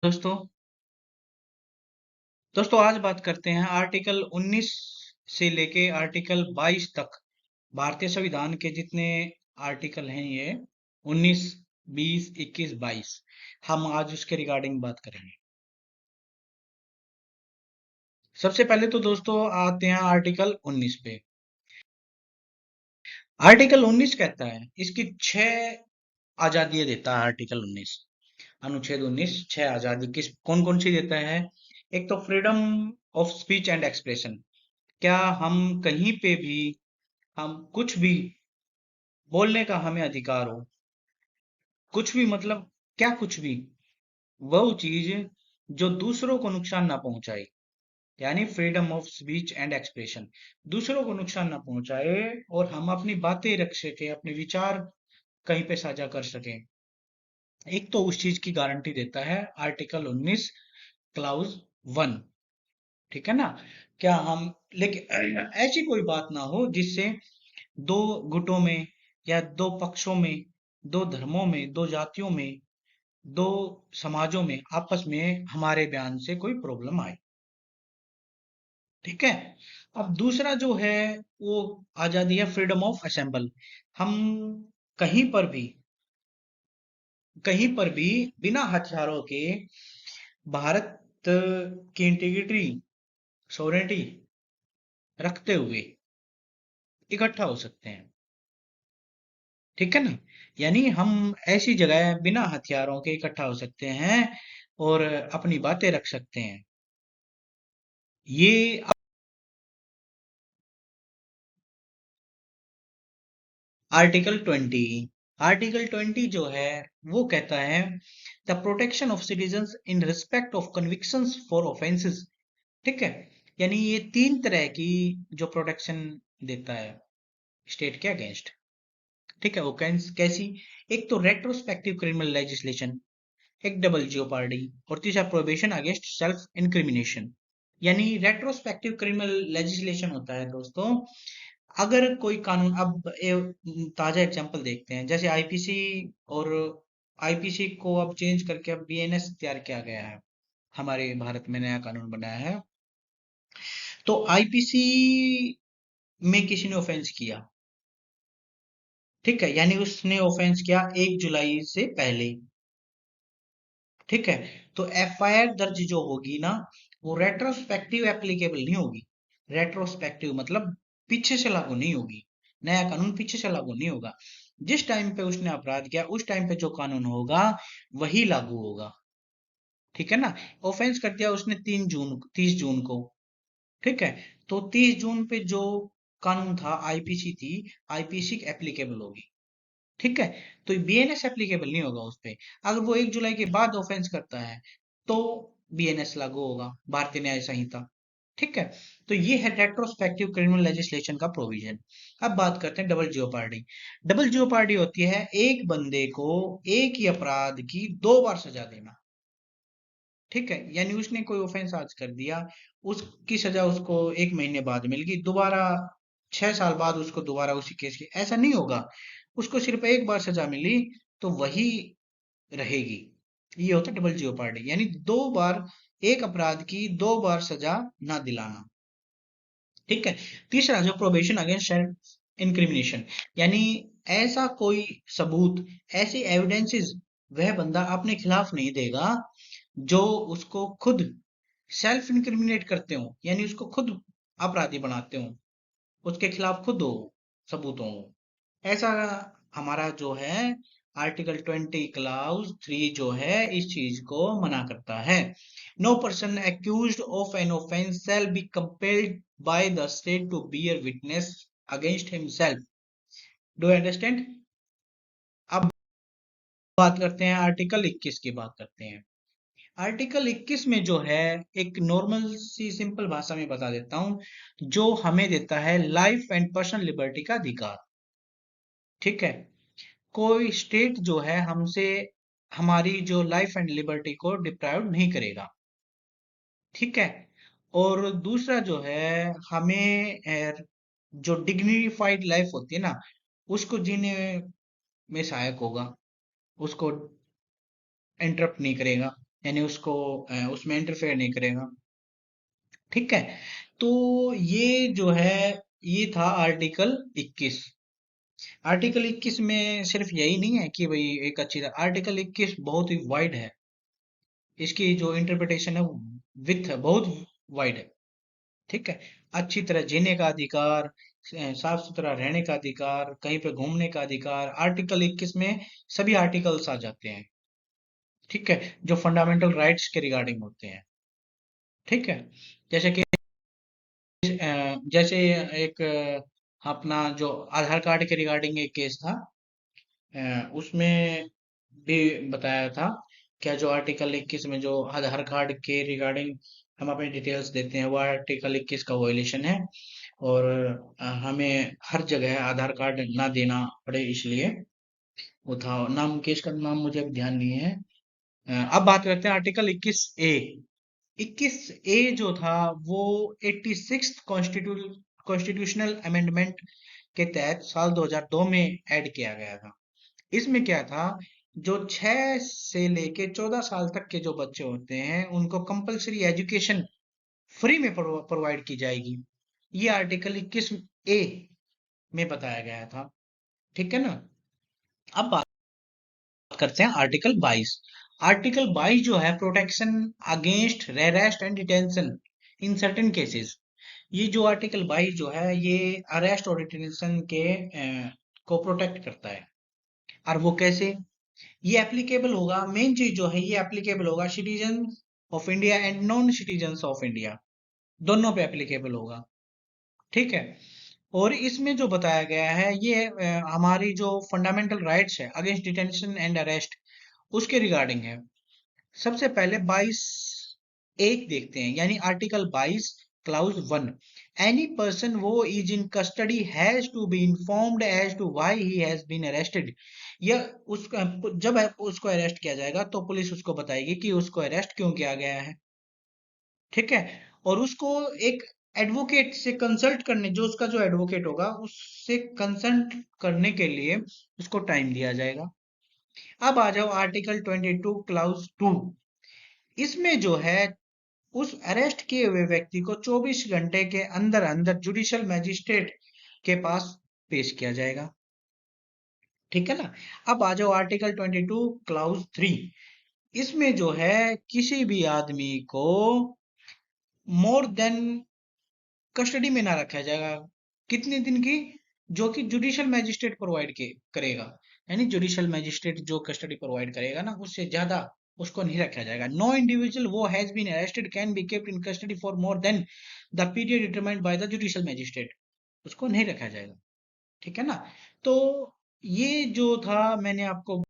दोस्तों दोस्तों आज बात करते हैं आर्टिकल 19 से लेके आर्टिकल 22 तक। भारतीय संविधान के जितने आर्टिकल हैं ये 19, 20, 21, 22 हम आज उसके रिगार्डिंग बात करेंगे। सबसे पहले तो दोस्तों आते हैं आर्टिकल 19 पे। आर्टिकल 19 कहता है इसकी छह आजादियां देता है। आर्टिकल 19 अनुच्छेद 19 छह आजादी किस कौन कौन सी देता है। एक तो freedom of speech and expression, क्या हम कहीं पे भी हम कुछ भी बोलने का हमें अधिकार हो। कुछ भी मतलब क्या कुछ भी, वो चीज जो दूसरों को नुकसान ना पहुंचाए, यानी freedom of speech and expression, दूसरों को नुकसान ना पहुंचाए और हम अपनी बातें रख सके, अपने विचार कहीं पे साझा कर सकें। एक तो उस चीज की गारंटी देता है आर्टिकल 19 क्लाउज 1। ठीक है ना। क्या हम लेकिन ऐसी कोई बात ना हो जिससे दो गुटों में या दो पक्षों में, दो धर्मों में, दो जातियों में, दो समाजों में आपस में हमारे बयान से कोई प्रॉब्लम आए। ठीक है। अब दूसरा जो है वो आजादी है फ्रीडम ऑफ असेंबल। हम कहीं पर भी, कहीं पर भी बिना हथियारों के भारत की इंटीग्रिटी, सोवरेनिटी रखते हुए इकट्ठा हो सकते हैं। ठीक है ना। यानी हम ऐसी जगह बिना हथियारों के इकट्ठा हो सकते हैं और अपनी बातें रख सकते हैं। ये आर्टिकल 20, आर्टिकल 20 जो है वो कहता है the protection of citizens in respect of convictions for offences. ठीक है। यानी ये तीन तरह की जो प्रोटेक्शन देता है स्टेट के अगेंस्ट। ठीक है। वो कैसी, एक तो रेट्रोस्पेक्टिव क्रिमिनल लेजिस्लेशन, एक डबल जियोपार्डी, और तीसरा प्रोहिबिशन अगेंस्ट सेल्फ इंक्रिमिनेशन। यानी रेट्रोस्पेक्टिव क्रिमिनल लेजिस्लेशन होता है दोस्तों, अगर कोई कानून अब ताजा एग्जांपल देखते हैं जैसे आईपीसी, और आईपीसी को अब चेंज करके अब बीएनएस तैयार किया गया है। हमारे भारत में नया कानून बनाया है। तो आईपीसी में किसी ने ऑफेंस किया, ठीक है, यानी उसने ऑफेंस किया 1 जुलाई से पहले, ठीक है, तो एफआईआर दर्ज जो होगी ना, वो रेट्रोस्पेक्टिव एप्लीकेबल नहीं होगी। रेट्रोस्पेक्टिव मतलब पीछे से लागू नहीं होगी। नया कानून पीछे से लागू नहीं होगा। जिस टाइम पे उसने अपराध किया उस टाइम पे जो कानून होगा वही लागू होगा। ठीक है ना। ऑफेंस कर दिया उसने 3 जून, 30 जून को, ठीक है, तो 30 जून पे जो कानून था आईपीसी थी, आईपीसी एप्लीकेबल होगी। ठीक है। तो बीएनएस एप्लीकेबल नहीं होगा उस पे। अगर वो 1 जुलाई के बाद ऑफेंस करता है तो बीएनएस लागू होगा, भारतीय न्याय संहिता। ठीक है। तो ये है रेट्रोस्पेक्टिव क्रिमिनल लेजिस्लेशन का प्रोविजन। अब बात करते हैं डबल जियोपार्डी। डबल जियोपार्डी होती है एक बंदे को एक ही अपराध की 2 बार सजा देना। ठीक है। यानी उसने कोई ऑफेंस आज कर दिया, उसकी सजा उसको 1 महीने बाद मिल गई, दोबारा 6 साल बाद उसको दोबारा उसी केस की, ऐसा नहीं होगा। उसको सिर्फ एक बार सजा मिली तो वही रहेगी। ये होता है डबल जियोपार्डी, यानी 2 बार एक अपराध की 2 बार सजा ना दिलाना। ठीक है। तीसरा जो प्रोबेशन अगेंस्ट सेल्फ इंक्रिमिनेशन, यानी ऐसा कोई सबूत, ऐसी एविडेंसेस वह बंदा अपने खिलाफ नहीं देगा जो उसको खुद सेल्फ इंक्रिमिनेट करते हो, यानी उसको खुद अपराधी बनाते हो, उसके खिलाफ खुद हो सबूत हो। ऐसा हमारा जो है आर्टिकल 20 क्लाउज 3 जो है इस चीज को मना करता है। No person accused of an offence shall be compelled by the state to bear witness against himself. Do understand. अब बात करते हैं आर्टिकल 21 की बात करते हैं। आर्टिकल 21 में जो है, एक नॉर्मल सी सिंपल भाषा में बता देता हूं, जो हमें देता है लाइफ एंड पर्सनल लिबर्टी का अधिकार। ठीक है। कोई स्टेट जो है हमसे हमारी जो लाइफ एंड लिबर्टी को डिप्राइव नहीं करेगा। ठीक है। और दूसरा जो है हमें जो डिग्निफाइड लाइफ होती है ना, उसको जीने में सहायक होगा, उसको इंटरप्ट नहीं करेगा। यानी उसको उसमें इंटरफेयर नहीं करेगा। ठीक है। तो ये जो है, ये था आर्टिकल 21। आर्टिकल 21 में सिर्फ यही नहीं है कि भाई एक अच्छी था, आर्टिकल 21 बहुत ही वाइड है। इसकी जो इंटरप्रिटेशन है विथ है, बहुत वाइड है। ठीक है। अच्छी तरह जीने का अधिकार, साफ सुथरा रहने का अधिकार, कहीं पे घूमने का अधिकार, आर्टिकल 21 में सभी आर्टिकल्स आ जाते हैं। ठीक है। जो फंडामेंटल राइट्स के रिगार्डिंग होते हैं। ठीक है। जैसे कि जैसे एक अपना जो आधार कार्ड के रिगार्डिंग एक केस था, उसमें भी बताया था, क्या जो आर्टिकल 21 में जो आधार कार्ड के रिगार्डिंग हम अपनी डिटेल्स देते हैं, वो आर्टिकल 21 का वायलेशन है। और हमें हर जगह आधार कार्ड ना देना पड़े, इसलिए वो था। नाम केस का नाम मुझे अब ध्यान नहीं है। अब बात करते हैं आर्टिकल 21A। 21A जो था वो 86 कॉन्स्टिट्यूशनल अमेंडमेंट के तहत साल 2002 में ऐड किया गया था। इसमें क्या था, जो 6 से लेके 14 साल तक के जो बच्चे होते हैं उनको कंपलसरी एजुकेशन फ्री में प्रोवाइड की जाएगी। ये आर्टिकल 21A में बताया गया था। ठीक है ना। अब बात करते हैं आर्टिकल 22। आर्टिकल 22 जो है, protection against arrest and detention in certain cases. ये जो आर्टिकल 22 जो है, ये अरेस्ट और डिटेंशन के को प्रोटेक्ट करता है। और वो कैसे, ये एप्लीकेबल होगा, मेन चीज जो है, ये एप्लीकेबल होगा citizen of India and non citizen of India, दोनों पे एप्लीकेबल होगा। ठीक है। और इसमें जो बताया गया है, ये हमारी जो फंडामेंटल राइट्स है अगेंस्ट डिटेंशन एंड अरेस्ट, उसके रिगार्डिंग है। सबसे पहले 22 एक देखते हैं, यानी article 22 clause 1। Any person who is in custody has to be informed as to why he has been arrested. या उसका जब उसको अरेस्ट किया जाएगा तो पुलिस उसको बताएगी कि उसको अरेस्ट क्यों किया गया है। ठीक है। और उसको एक एडवोकेट से कंसल्ट करने, जो उसका जो एडवोकेट होगा उससे कंसल्ट करने के लिए उसको टाइम दिया जाएगा। अब आ जाओ आर्टिकल 22 क्लाउज 2। इसमें जो है, उस अरेस्ट किए हुए व्यक्ति को 24 घंटे के अंदर अंदर जुडिशियल मैजिस्ट्रेट के पास पेश किया जाएगा। ठीक है ना। अब आ जाओ आर्टिकल 22 क्लाउज 3। इसमें जो है, किसी भी आदमी को मोर देन कस्टडी में ना रखा जाएगा। कितने दिन की, जो कि जुडिशियल मैजिस्ट्रेट प्रोवाइड के करेगा। यानी जुडिशियल मैजिस्ट्रेट जो कस्टडी प्रोवाइड करेगा ना, उससे ज्यादा उसको नहीं रखा जाएगा। No individual who has been arrested can be kept in custody for more than the period determined by the judicial magistrate. उसको नहीं रखा जाएगा। ठीक है ना। तो ये जो था, मैंने आपको